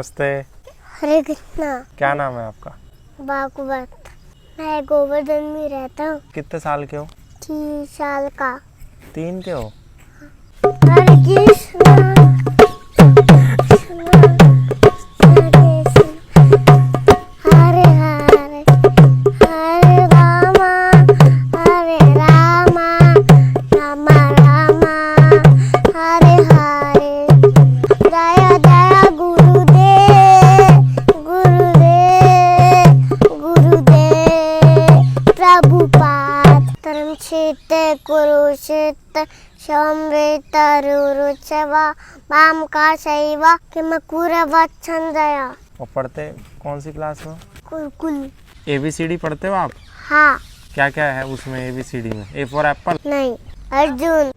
नमस्ते। हरे कृष्णा। क्या नाम है आपका? बागवत। मैं गोवर्धन में रहता हूँ। कितने साल के हो? 3 साल का। 3 के हो? हरे कृष्णा हरे हरे हरे रामा रामा रामा हरे हरे। दया दया गुरुदेव प्रभुपाद धर्म क्षेत्र कुरुक्षेत्र समवेत रुरुचवा वाम का शैवा किमकुर वच्छंदया। और पढ़ते कौन सी क्लास में? कुल। ABCD पढ़ते हो आप? हाँ। क्या क्या है उसमें ABCD में? A for Apple? नहीं, अर्जुन।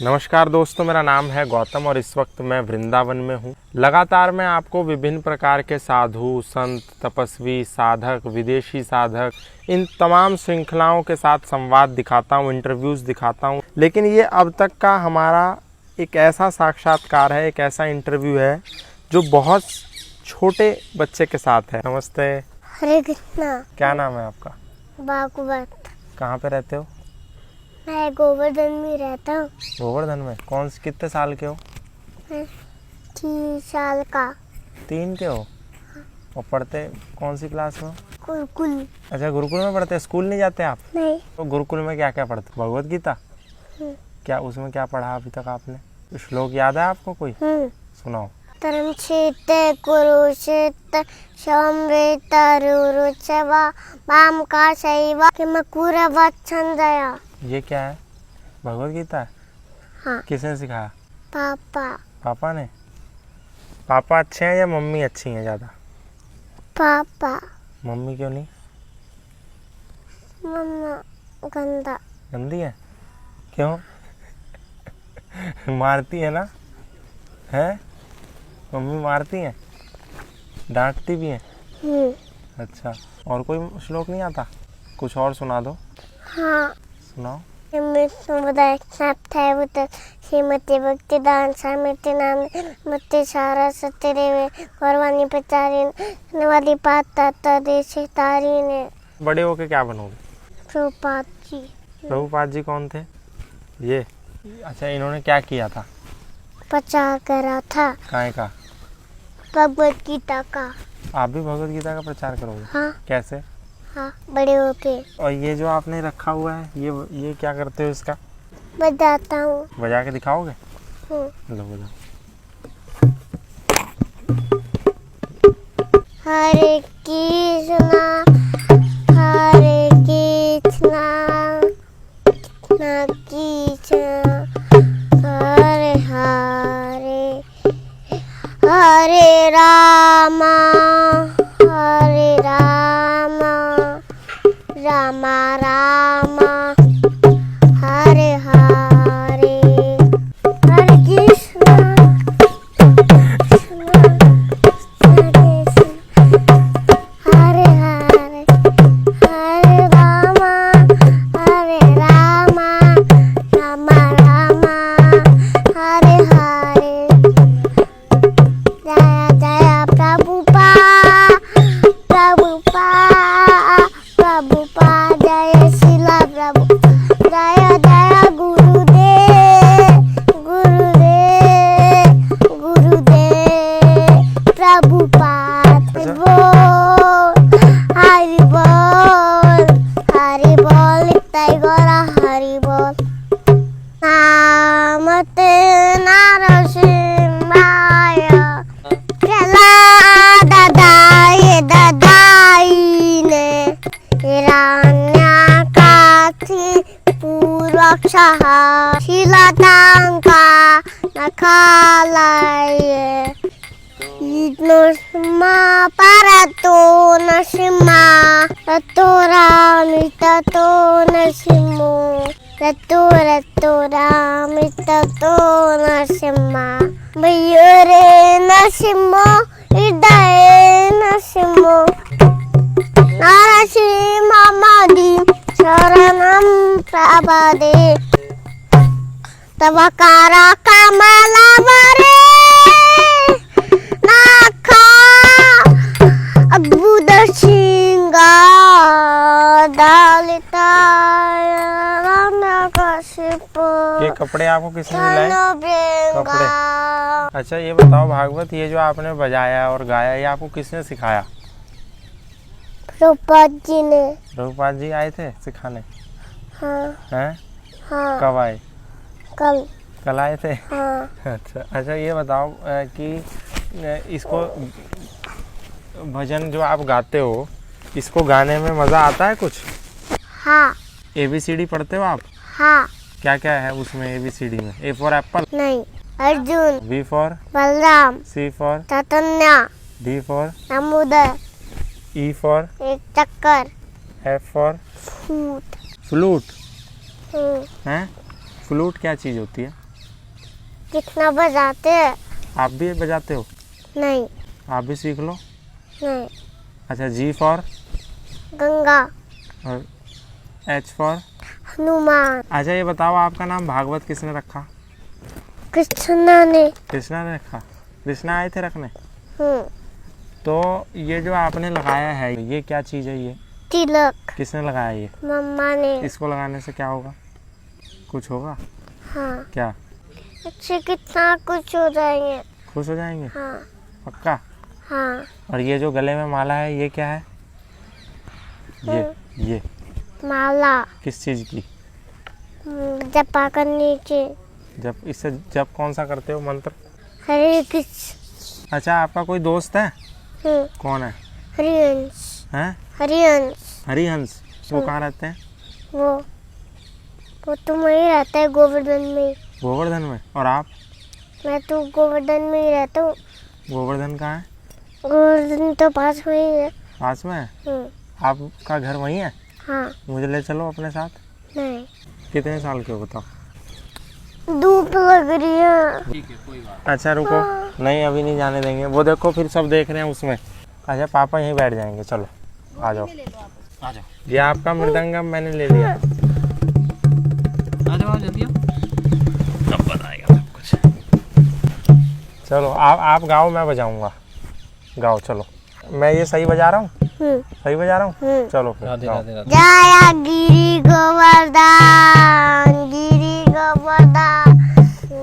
नमस्कार दोस्तों, मेरा नाम है गौतम और इस वक्त मैं वृंदावन में हूँ। लगातार मैं आपको विभिन्न प्रकार के साधु, संत, तपस्वी, साधक, विदेशी साधक, इन तमाम श्रृंखलाओं के साथ संवाद दिखाता हूँ, इंटरव्यूज़ दिखाता हूँ। लेकिन ये अब तक का हमारा एक ऐसा साक्षात्कार है, एक ऐसा इंटरव्यू है जो बहुत छोटे बच्चे के साथ है। नमस्ते। हरे कृष्णा। क्या नाम है आपका? बागवत। कहाँ पे रहते हो? मैं गोवर्धन में रहता हूँ। गोवर्धन में? कितने साल के हो? 3 साल का। 3 के हो? और पढ़ते कौन सी क्लास में? गुरुकुल। अच्छा, गुरुकुल में पढ़ते हैं। स्कूल नहीं जाते आप? नहीं। तो गुरुकुल में क्या क्या पढ़ते? भगवत गीता? क्या उसमें क्या पढ़ा अभी तक आपने? श्लोक याद है आपको कोई? सुनाओ। धर्म क्षेत्र कुरुक्षेत्र समवेत रुरुचवा वाम का शैवा किमकुर वच्छंदया। ये क्या है? भगवत गीता है? हाँ। किसने सिखाया? पापा। पापा ने? पापा अच्छे हैं या मम्मी अच्छी हैं ज़्यादा? पापा। मम्मी क्यों नहीं? मम्मा गंदा। गंदी है? क्यों? मारती है ना? है? मम्मी मारती हैं? डांटती भी हैं? अच्छा, और कोई श्लोक नहीं आता? कुछ और सुना दो। हाँ। सुनाओ। श्रीमती भक्तिदान स्वामी नाम मत्ते सारा सत्यदेव गौरवानी प्रचारी वाली पाता देश तारी ने। बड़े होके क्या बनोगे? प्रभुपाद जी। प्रभुपाद जी कौन थे? ये? अच्छा, इन्होंने क्या किया था? प्रचार करा था। काय का? भगवत गीता का। आप भी भगवत गीता का प्रचार करोगे? हाँ। कैसे? हाँ, बड़े होके। और ये जो आपने रखा हुआ है, ये क्या करते हो इसका? बजाता हूँ। बजा के दिखाओगे? लो बजाओ। हरे कृष्णा हरे कृष्णा कृष्णा हरे हरे हरे रामा रामा रामा हरे हरे हरे कृष्णा हरे हरे हरे रामा रामा रामा हरे हरे। जय जय प्रभुपा जय शिला प्रभु। जय जय गुरुदेव प्रभुपाद। हरि बोल नित्य गौरा हरि बोल। नामते नरसिंहाय दादाई ने हिरण्यकाक्षी पूर्वक्षः शीलतांका नखालय नृसिंहा परतो नृसिंहा ततो रामि ततो नृसिंहो रतो रामि ततो नृसिंहा मयूरे नृसिंहो हृदये Narasimho Narasimhamadi Sharanam Prabhade Tavakara Kamalavare Nakha Abbuddha Shinga Dalita Ramakashipu ये कपड़े आपको किसने दिलाए? कपड़े। अच्छा ये बताओ भागवत, ये जो आपने बजाया और गाया ये आपको किसने सिखाया? प्रभुपाद जी ने। प्रभुपाद जी आए थे सिखाने? हाँ हैं? हाँ कब आए? कल आए थे? हाँ अच्छा ये बताओ कि इसको भजन जो आप गाते हो इसको गाने में मज़ा आता है कुछ? हाँ ABCD पढ़ते हो आप? हाँ क्या क्या है उसमें ABCD में? A फॉर एप्पल, नहीं Arjun B for Balram C for Chaitanya D for समुद्र E फॉर एक चक्कर F फॉर फूट फ्लूट। हैं? फ्लूट क्या चीज़ होती है? कितना बजाते हैं? आप भी बजाते हो? नहीं आप भी सीख लो। नहीं अच्छा G फॉर गंगा और H फॉर? हनुमान अच्छा ये बताओ आपका नाम भागवत किसने रखा? कृष्णा ने। कृष्णा ने रखा। कृष्णा आए थे रखने? तो ये जो आपने लगाया है ये क्या चीज़ है? ये तिलक किसने लगाया? ये मम्मा ने। इसको लगाने से क्या होगा? कुछ होगा? हाँ क्या? इससे कितना कुछ हो जाएंगे। खुश हो जाएंगे? हाँ पक्का? हाँ और ये जो गले में माला है ये क्या है? ये माला किस चीज़ की? जपा करने के। जब इससे जब कौन सा करते हो मंत्र? हरे कृष्ण। अच्छा आपका कोई दोस्त है? कौन है? हरिहंस। हैं? हरिहंस हरिहंस। वो कहाँ रहते हैं? वो तो वहीं रहता है गोवर्धन में। गोवर्धन में। और आप? मैं तो गोवर्धन में ही रहता हूँ। गोवर्धन कहाँ है? गोवर्धन तो पास में ही है। पास में है? आपका घर वहीं है? हाँ मुझे ले चलो अपने साथ। नहीं कितने साल के हो बताओ? धूप लग रही है। ठीक है कोई बात। अच्छा रुको, नहीं अभी नहीं जाने देंगे। वो देखो फिर सब देख रहे हैं उसमें। अच्छा पापा यहीं बैठ जाएंगे, चलो आ जाओ आ जाओ। ये आपका मृदंगम मैंने ले लिया। आ जाओ जल्दी सब बताएगा सब कुछ। चलो आप गाओ, मैं बजाऊंगा। गाओ चलो। मैं ये सही बजा रहा हूँ? सही बजा रहा हूँ? चलो फिर राधे गाओ। राधे राधे। जया गिरी गोवर्धन गिरी गोवर्धन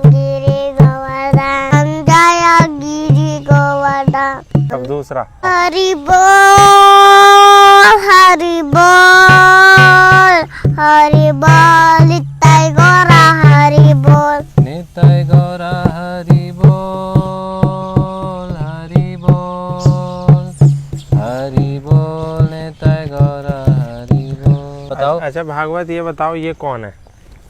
गिरी गोवर्धन जया गिरी गोवर्धन। अब दूसरा। हरि बोल नित्य गौरा हरि बोल। नित्य गौरा हरि बोल हरि बोल हरि बोल नित्य गौरा हरि बोल। बताओ। अच्छा भागवत ये बताओ ये कौन है?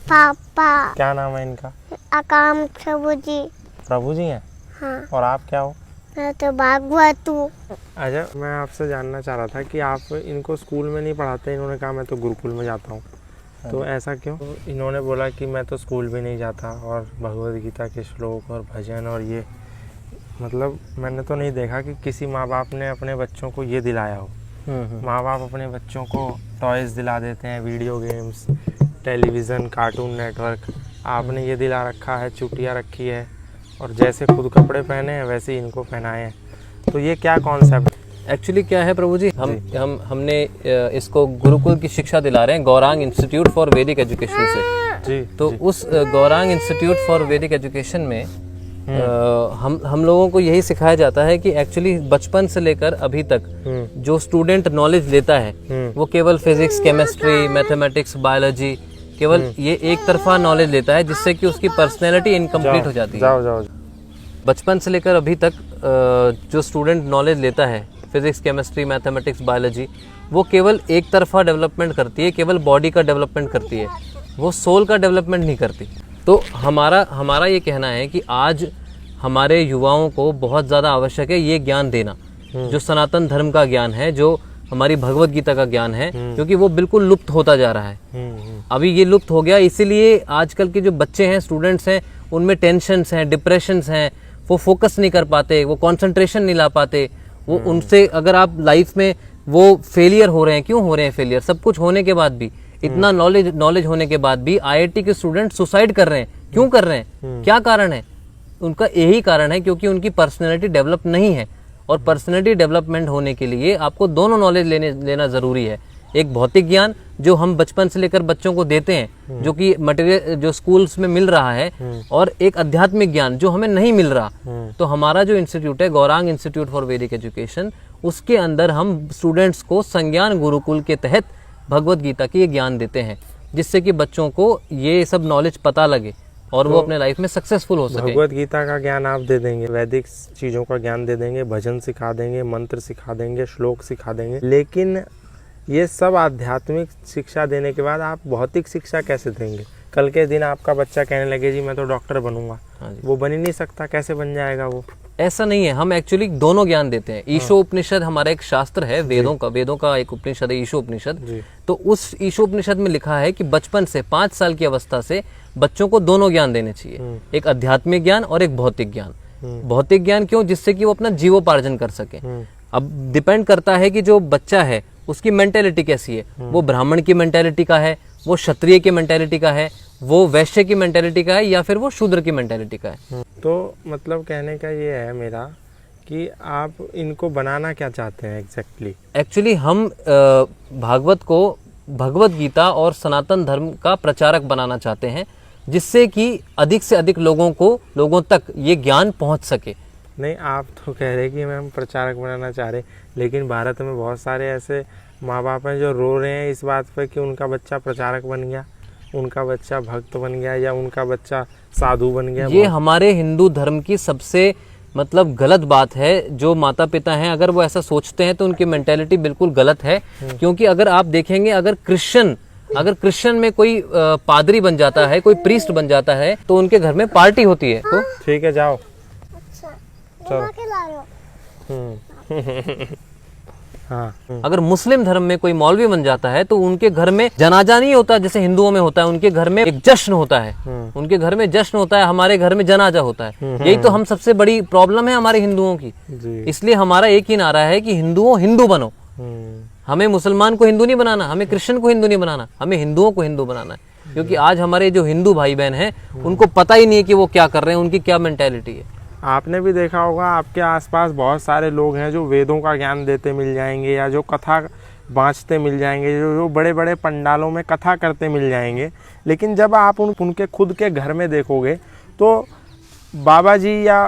पापा क्या नाम है इनका? अकाम प्रभु जी। प्रभु जी हैं? हाँ और आप क्या हो? मैं तो भागवत हूँ। अच्छा मैं आपसे जानना चाह रहा था कि आप इनको स्कूल में नहीं पढ़ाते? इन्होंने कहा मैं तो गुरुकुल में जाता हूँ, तो ऐसा क्यों? तो इन्होंने बोला कि मैं तो स्कूल भी नहीं जाता और भगवद गीता के श्लोक और भजन और ये, मतलब मैंने तो नहीं देखा कि किसी माँ बाप ने अपने बच्चों को ये दिलाया हो। माँ बाप अपने बच्चों को टॉयज़ दिला देते हैं, video games, television, cartoon network. आपने ये दिला रखा है, चुटिया रखी है और जैसे खुद कपड़े पहने हैं वैसे इनको पहनाए हैं। तो ये क्या कॉन्सेप्ट? एक्चुअली क्या है प्रभु जी, हमने इसको गुरुकुल की शिक्षा दिला रहे हैं गौरांग इंस्टीट्यूट फॉर वैदिक एजुकेशन से। जी तो जी। उस गौरांग इंस्टीट्यूट फॉर वैदिक एजुकेशन में हम लोगों को यही सिखाया जाता है कि एक्चुअली बचपन से लेकर अभी तक जो स्टूडेंट नॉलेज लेता है वो केवल फिजिक्स, केमिस्ट्री, मैथमेटिक्स, बायोलॉजी, केवल ये एक तरफा नॉलेज लेता है, जिससे कि उसकी पर्सनैलिटी इनकम्प्लीट हो जाती है। जाओ। बचपन से लेकर अभी तक जो स्टूडेंट नॉलेज लेता है फिजिक्स, केमिस्ट्री, मैथमेटिक्स, बायोलॉजी, वो केवल एक तरफा डेवलपमेंट करती है, केवल बॉडी का डेवलपमेंट करती है, वो सोल का डेवलपमेंट नहीं करती। तो हमारा ये कहना है कि आज हमारे युवाओं को बहुत ज़्यादा आवश्यक है ये ज्ञान देना, जो सनातन धर्म का ज्ञान है, जो हमारी भगवत गीता का ज्ञान है, क्योंकि वो बिल्कुल लुप्त होता जा रहा है। अभी ये लुप्त हो गया, इसीलिए आजकल के जो बच्चे हैं, स्टूडेंट्स हैं, उनमें टेंशन्स हैं, डिप्रेशंस हैं, वो फोकस नहीं कर पाते, वो कंसंट्रेशन नहीं ला पाते, वो उनसे अगर आप लाइफ में वो फेलियर हो रहे हैं, क्यों हो रहे हैं फेलियर, सब कुछ होने के बाद भी, इतना नॉलेज होने के बाद भी आईआईटी के स्टूडेंट सुसाइड कर रहे हैं, क्यों कर रहे हैं, क्या कारण है? उनका यही कारण है क्योंकि उनकी पर्सनैलिटी डेवलप नहीं है। और पर्सनैलिटी डेवलपमेंट होने के लिए आपको दोनों नॉलेज लेना जरूरी है। एक भौतिक ज्ञान जो हम बचपन से लेकर बच्चों को देते हैं, जो कि मटेरियल जो स्कूल्स में मिल रहा है, और एक आध्यात्मिक ज्ञान जो हमें नहीं मिल रहा। तो हमारा जो इंस्टीट्यूट है गौरांग इंस्टीट्यूट फॉर वैदिक एजुकेशन, उसके अंदर हम स्टूडेंट्स को संज्ञान गुरुकुल के तहत भगवत गीता की ये ज्ञान देते हैं, जिससे कि बच्चों को ये सब नॉलेज पता लगे और वो अपने लाइफ में सक्सेसफुल हो सके। भगवत गीता का ज्ञान आप दे देंगे, वैदिक चीज़ों का ज्ञान दे देंगे, भजन सिखा देंगे, मंत्र सिखा देंगे, श्लोक सिखा देंगे, लेकिन ये सब आध्यात्मिक शिक्षा देने के बाद आप भौतिक शिक्षा कैसे देंगे? कल के दिन आपका बच्चा कहने लगे जी मैं तो डॉक्टर बनूंगा, वो बन ही नहीं सकता, कैसे बन जाएगा वो? ऐसा नहीं है, हम एक्चुअली दोनों ज्ञान देते हैं। ईशो उपनिषद हमारा एक शास्त्र है, वेदों का एक उपनिषद है ईशो उपनिषद। तो उस ईशो उपनिषद में लिखा है कि बचपन से 5 साल की अवस्था से बच्चों को दोनों ज्ञान देने चाहिए, एक आध्यात्मिक ज्ञान और एक भौतिक ज्ञान। भौतिक ज्ञान क्यों? जिससे कि वो अपना जीवोपार्जन कर सके। अब डिपेंड करता है कि जो बच्चा है उसकी मेंटेलिटी कैसी है, वो ब्राह्मण की मेंटेलिटी का है, वो क्षत्रिय की मेंटेलिटी का है, वो वैश्य की मेंटेलिटी का है, या फिर वो शूद्र की मेंटेलिटी का है। तो मतलब कहने का ये है मेरा कि आप इनको बनाना क्या चाहते हैं एग्जैक्टली? एक्चुअली हम भागवत को भगवत गीता और सनातन धर्म का प्रचारक बनाना चाहते हैं, जिससे कि अधिक से अधिक लोगों तक ये ज्ञान पहुंच सके। नहीं, आप तो कह रहे कि हम प्रचारक बनाना चाह रहे, लेकिन भारत में बहुत सारे ऐसे माँ बाप हैं जो रो रहे हैं इस बात पर कि उनका बच्चा प्रचारक बन गया, उनका बच्चा भक्त बन गया, या उनका बच्चा साधु बन गया। ये हमारे हिंदू धर्म की सबसे मतलब गलत बात है। जो माता पिता हैं अगर वो ऐसा सोचते हैं तो उनकी मेंटेलिटी बिल्कुल गलत है। क्योंकि अगर आप देखेंगे, अगर क्रिश्चियन में कोई पादरी बन जाता है, कोई प्रीस्ट बन जाता है, तो उनके घर में पार्टी होती है। तो ठीक है, जाओ। अच्छा, ला रहे हो। हाँ। अगर मुस्लिम धर्म में कोई मौलवी बन जाता है तो उनके घर में जनाजा नहीं होता जैसे हिंदुओं में होता है, उनके घर में एक जश्न होता है। उनके घर में जश्न होता है, हमारे घर में जनाजा होता है। यही तो हम सबसे बड़ी प्रॉब्लम है हमारे हिंदुओं की। इसलिए हमारा एक ही नारा है कि हिंदू बनो। हमें मुसलमान को हिंदू नहीं बनाना, हमें क्रिश्चियन को हिंदू नहीं बनाना, हमें हिंदुओं को हिंदू बनाना है। क्योंकि आज हमारे जो हिंदू भाई बहन हैं उनको पता ही नहीं है कि वो क्या कर रहे हैं, उनकी क्या मेंटेलिटी है। आपने भी देखा होगा, आपके आसपास बहुत सारे लोग हैं जो वेदों का ज्ञान देते मिल जाएंगे, या जो कथा बाँचते मिल जाएंगे, जो बड़े बड़े पंडालों में कथा करते मिल जाएंगे। लेकिन जब आप उनके खुद के घर में देखोगे तो बाबा जी या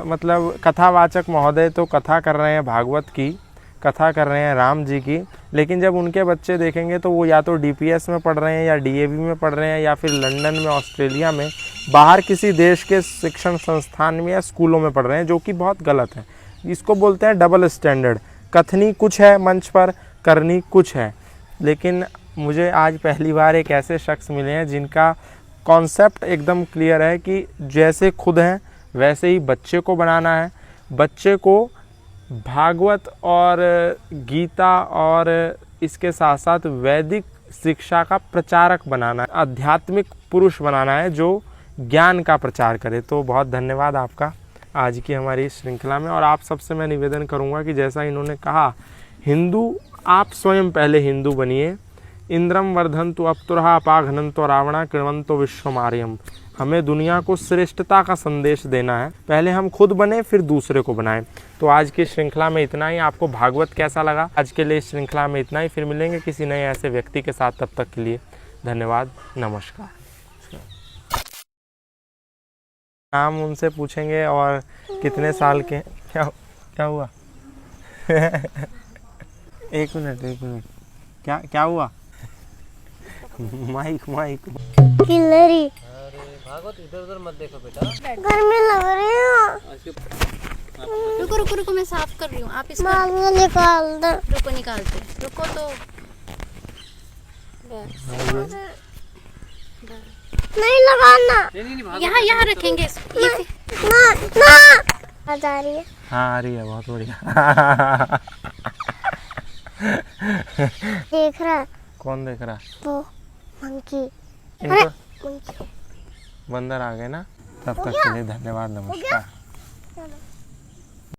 मतलब कथावाचक महोदय तो कथा कर रहे हैं, भागवत की कथा कर रहे हैं, राम जी की, लेकिन जब उनके बच्चे देखेंगे तो वो या तो डीपीएस में पढ़ रहे हैं, या डीएवी में पढ़ रहे हैं, या फिर लंदन में, ऑस्ट्रेलिया में, बाहर किसी देश के शिक्षण संस्थान में या स्कूलों में पढ़ रहे हैं, जो कि बहुत गलत है। इसको बोलते हैं डबल स्टैंडर्ड। कथनी कुछ है मंच पर, करनी कुछ है। लेकिन मुझे आज पहली बार एक ऐसे शख्स मिले हैं जिनका कॉन्सेप्ट एकदम क्लियर है कि जैसे खुद हैं वैसे ही बच्चे को बनाना है, बच्चे को भागवत और गीता और इसके साथ साथ वैदिक शिक्षा का प्रचारक बनाना है, आध्यात्मिक पुरुष बनाना है जो ज्ञान का प्रचार करे। तो बहुत धन्यवाद आपका आज की हमारी इस श्रृंखला में। और आप सबसे मैं निवेदन करूंगा कि जैसा इन्होंने कहा, हिंदू आप स्वयं पहले हिंदू बनिए। इंद्रम वर्धन्तु अप्तुरः अपाघ्नन्तो रावणा कृण्वन्तो विश्वमार्यम। हमें दुनिया को श्रेष्ठता का संदेश देना है, पहले हम खुद बने फिर दूसरे को बनाएं। तो आज की श्रृंखला में इतना ही। आपको भागवत कैसा लगा? आज के लिए इस श्रृंखला में इतना ही। फिर मिलेंगे किसी नए ऐसे व्यक्ति के साथ, तब तक के लिए धन्यवाद, नमस्कार। नाम उनसे पूछेंगे और कितने साल के। क्या हुआ? एक मिनट क्या हुआ? माइक किलरी भागवत इधर उधर मत देखो बेटा, गर्मी लग रही है। रुको मैं साफ कर रही हूँ। आप इसको मांगे निकाल दो। रुको निकालते, रुको तो नहीं लगाना, यहाँ रखेंगे इसको। ना आ जा रही है। हाँ आ रही है, बहुत बढ़िया। देख रहा है? कौन देख रहा? वो मंकी। इनको बंदर आ गए ना। तब तक के लिए धन्यवाद, नमस्कार।